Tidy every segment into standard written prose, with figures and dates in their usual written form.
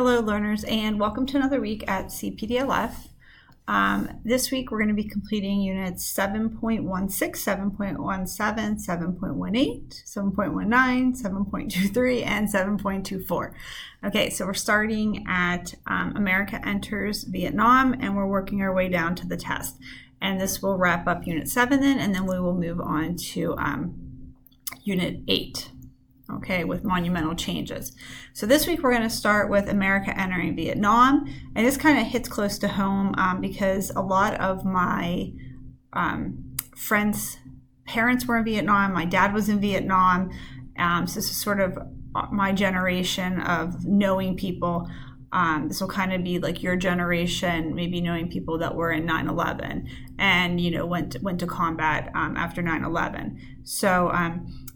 Hello learners, and welcome to another week at CPDLF. This week we're going to be completing units 7.16, 7.17, 7.18, 7.19, 7.23, and 7.24. Okay, so we're starting at America Enters Vietnam, and we're working our way down to the test. And this will wrap up Unit 7 then, and then we will move on to Unit 8. Okay, with monumental changes. So this week we're going to start with America entering Vietnam, and this kind of hits close to home because a lot of my friends' parents were in Vietnam. My dad was in Vietnam, so this is sort of my generation of knowing people. This will kind of be like your generation, maybe knowing people that were in 9/11 and went to combat after 9/11. So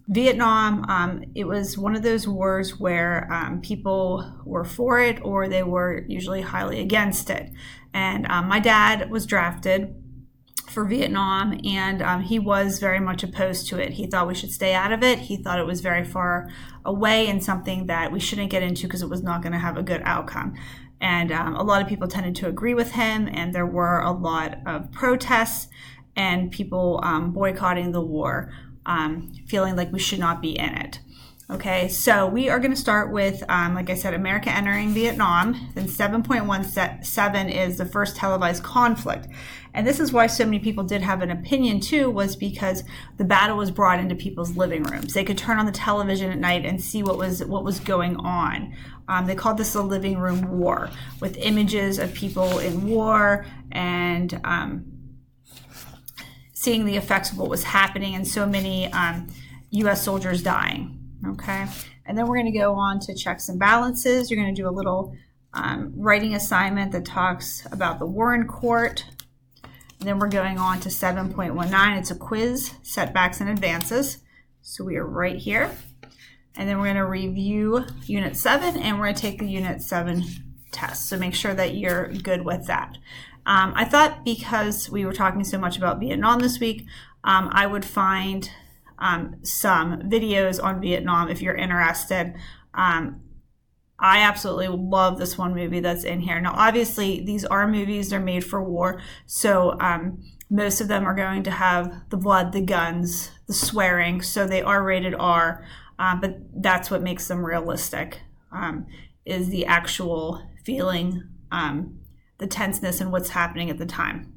Vietnam, it was one of those wars where people were for it or they were usually highly against it. And my dad was drafted for Vietnam, and he was very much opposed to it. He thought we should stay out of it. He thought it was very far away and something that we shouldn't get into because it was not going to have a good outcome. And a lot of people tended to agree with him, and there were a lot of protests and people boycotting the war, feeling like we should not be in it. Okay, so we are going to start with, like I said, America entering Vietnam. Then 7.17 is the first televised conflict. And this is why so many people did have an opinion too, was because the battle was brought into people's living rooms. They could turn on the television at night and see what was going on. They called this a living room war, with images of people in war and seeing the effects of what was happening and so many U.S. soldiers dying. Okay, and then we're going to go on to checks and balances. You're going to do a little writing assignment that talks about the war in court. And then we're going on to 7.19. It's a quiz, setbacks and advances. So we are right here. And then we're going to review Unit 7, and we're going to take the Unit 7 test. So make sure that you're good with that. I thought because we were talking so much about Vietnam this week, I would find some videos on Vietnam if you're interested. I absolutely love this one movie that's in here. Now, obviously, these are movies. They're made for war. So most of them are going to have the blood, the guns, the swearing. So they are rated R. But that's what makes them realistic, is the actual feeling, the tenseness, and what's happening at the time.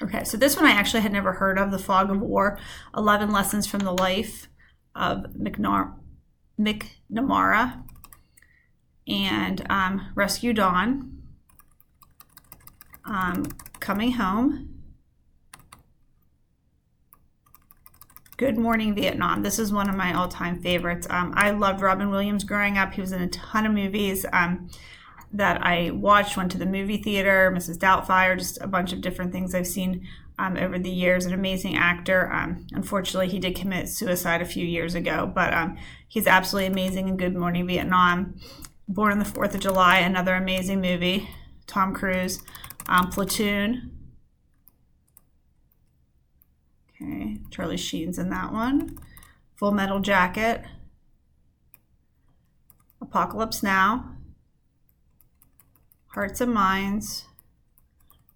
Okay, so this one I actually had never heard of, The Fog of War, 11 Lessons from the Life of McNamara and Rescue Dawn, Coming Home, Good Morning Vietnam. This is one of my all-time favorites. I loved Robin Williams growing up. He was in a ton of movies that I watched, went to the movie theater, Mrs. Doubtfire, just a bunch of different things I've seen over the years. An amazing actor. Unfortunately, he did commit suicide a few years ago, but he's absolutely amazing in Good Morning Vietnam. Born on the 4th of July, another amazing movie. Tom Cruise. Platoon. Okay, Charlie Sheen's in that one. Full Metal Jacket. Apocalypse Now. Hearts and Minds,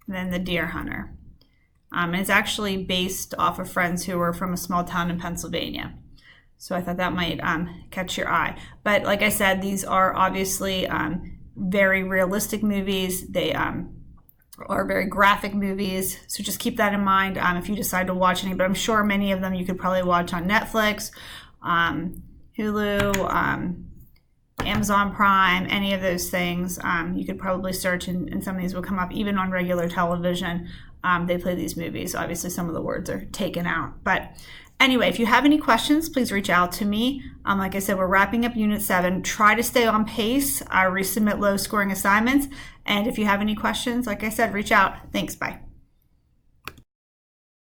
and then The Deer Hunter. And it's actually based off of friends who were from a small town in Pennsylvania. So I thought that might catch your eye. But like I said, these are obviously very realistic movies. They are very graphic movies. So just keep that in mind if you decide to watch any. But I'm sure many of them you could probably watch on Netflix, Hulu, Amazon Prime, any of those things. You could probably search, and some of these will come up even on regular television. They play these movies. Obviously, some of the words are taken out. But anyway, if you have any questions, please reach out to me. Like I said, we're wrapping up Unit 7. Try to stay on pace. I resubmit low-scoring assignments. And if you have any questions, like I said, reach out. Thanks. Bye.